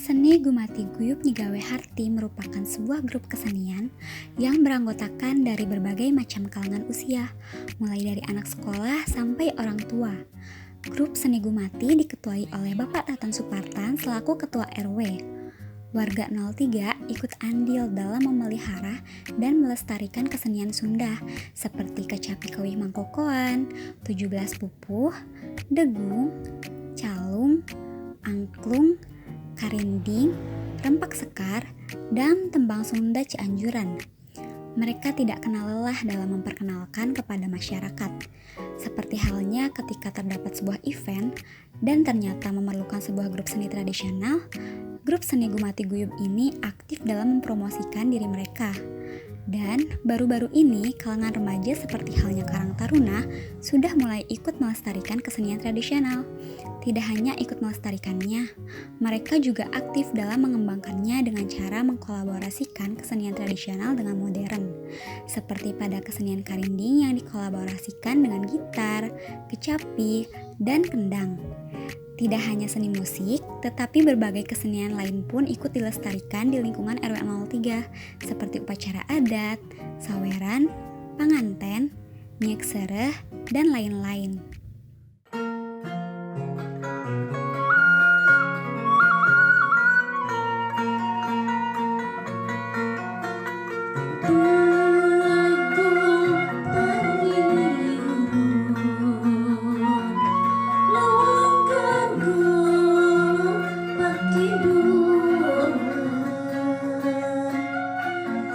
Seni Gumati Guyub Nyigawe Harti merupakan sebuah grup kesenian yang beranggotakan dari berbagai macam kalangan usia, mulai dari anak sekolah sampai orang tua. Grup Seni Gumati diketuai oleh Bapak Tatan Supartan selaku Ketua RW. Warga 03 ikut andil dalam memelihara dan melestarikan kesenian Sunda seperti kecapi kewih mangkokoan, 17 pupuh, degung, calung, angklung, karinding, rempak sekar, dan tembang Sunda Cianjuran. Mereka tidak kenal lelah dalam memperkenalkan kepada masyarakat. Seperti halnya ketika terdapat sebuah event dan ternyata memerlukan sebuah grup seni tradisional, grup seni Gumati Guyub ini aktif dalam mempromosikan diri mereka. Dan baru-baru ini kalangan remaja seperti halnya Karang Taruna sudah mulai ikut melestarikan kesenian tradisional. Tidak hanya ikut melestarikannya, mereka juga aktif dalam mengembangkannya dengan cara mengkolaborasikan kesenian tradisional dengan modern. Seperti pada kesenian karinding yang dikolaborasikan dengan gitar, kecapi, dan kendang. Tidak hanya seni musik, tetapi berbagai kesenian lain pun ikut dilestarikan di lingkungan RW 03, seperti upacara adat, saweran, panganten, nyek sereh, dan lain-lain.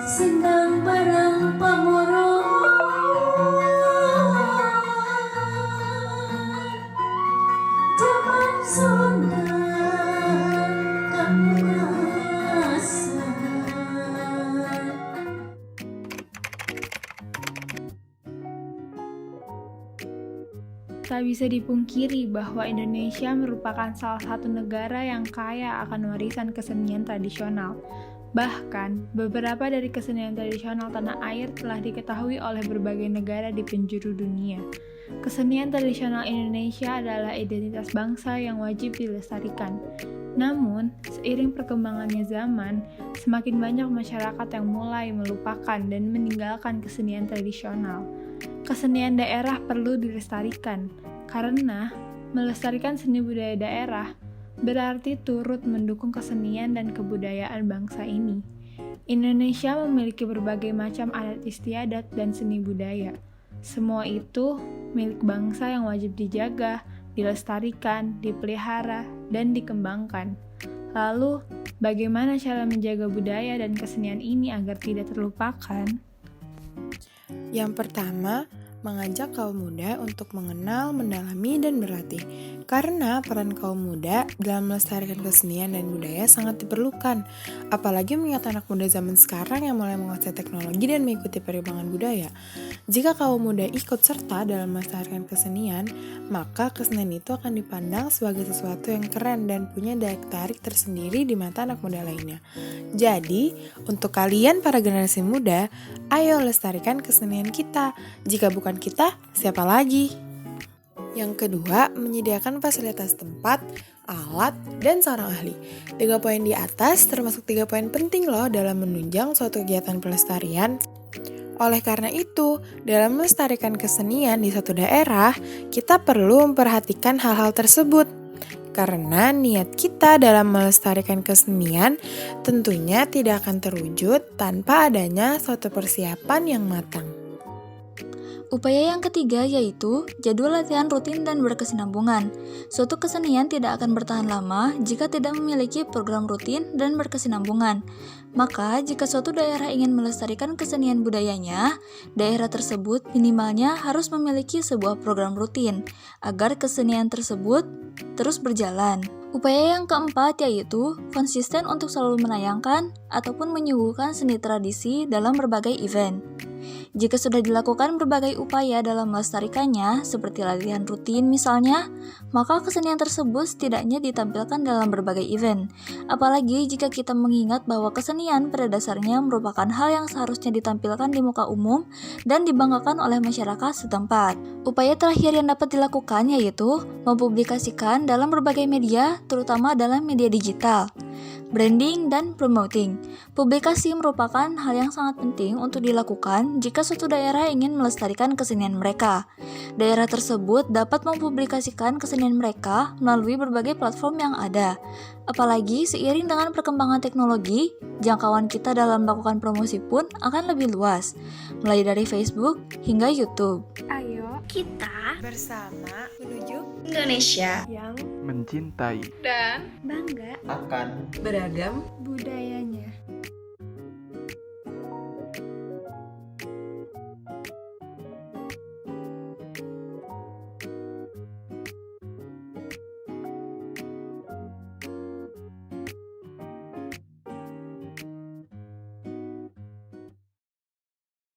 Sindang barang pamoro zaman Sunda kamuasan. Tak bisa dipungkiri bahwa Indonesia merupakan salah satu negara yang kaya akan warisan kesenian tradisional. Bahkan, beberapa dari kesenian tradisional tanah air telah diketahui oleh berbagai negara di penjuru dunia. Kesenian tradisional Indonesia adalah identitas bangsa yang wajib dilestarikan. Namun, seiring perkembangannya zaman, semakin banyak masyarakat yang mulai melupakan dan meninggalkan kesenian tradisional. Kesenian daerah perlu dilestarikan, karena melestarikan seni budaya daerah berarti turut mendukung kesenian dan kebudayaan bangsa ini. Indonesia memiliki berbagai macam adat istiadat dan seni budaya. Semua itu milik bangsa yang wajib dijaga, dilestarikan, dipelihara, dan dikembangkan. Lalu, bagaimana cara menjaga budaya dan kesenian ini agar tidak terlupakan? Yang pertama, mengajak kaum muda untuk mengenal, mendalami, dan berlatih. Karena peran kaum muda dalam melestarikan kesenian dan budaya sangat diperlukan. Apalagi mengingat anak muda zaman sekarang yang mulai menguasai teknologi dan mengikuti perkembangan budaya. Jika kaum muda ikut serta dalam melestarikan kesenian, maka kesenian itu akan dipandang sebagai sesuatu yang keren dan punya daya tarik tersendiri di mata anak muda lainnya. Jadi, untuk kalian para generasi muda, ayo lestarikan kesenian kita. Jika bukan kita, siapa lagi? Yang kedua, menyediakan fasilitas tempat, alat, dan seorang ahli. 3 poin di atas termasuk 3 poin penting loh dalam menunjang suatu kegiatan pelestarian. Oleh karena itu, dalam melestarikan kesenian di suatu daerah, kita perlu memperhatikan hal-hal tersebut. Karena niat kita dalam melestarikan kesenian tentunya tidak akan terwujud tanpa adanya suatu persiapan yang matang. Upaya yang ketiga yaitu jadwal latihan rutin dan berkesinambungan. Suatu kesenian tidak akan bertahan lama jika tidak memiliki program rutin dan berkesinambungan. Maka, jika suatu daerah ingin melestarikan kesenian budayanya, daerah tersebut minimalnya harus memiliki sebuah program rutin agar kesenian tersebut terus berjalan. Upaya yang keempat yaitu konsisten untuk selalu menayangkan ataupun menyuguhkan seni tradisi dalam berbagai event. Jika sudah dilakukan berbagai upaya dalam melestarikannya, seperti latihan rutin misalnya, maka kesenian tersebut setidaknya ditampilkan dalam berbagai event. Apalagi jika kita mengingat bahwa kesenian pada dasarnya merupakan hal yang seharusnya ditampilkan di muka umum dan dibanggakan oleh masyarakat setempat. Upaya terakhir yang dapat dilakukan yaitu mempublikasikan dalam berbagai media, terutama dalam media digital. Branding dan promoting. Publikasi merupakan hal yang sangat penting untuk dilakukan jika suatu daerah ingin melestarikan kesenian mereka. Daerah tersebut dapat mempublikasikan kesenian mereka melalui berbagai platform yang ada. Apalagi seiring dengan perkembangan teknologi, jangkauan kita dalam melakukan promosi pun akan lebih luas, mulai dari Facebook hingga YouTube. Ayo Kita Bersama menuju Indonesia yang mencintai dan bangga akan beragam budayanya.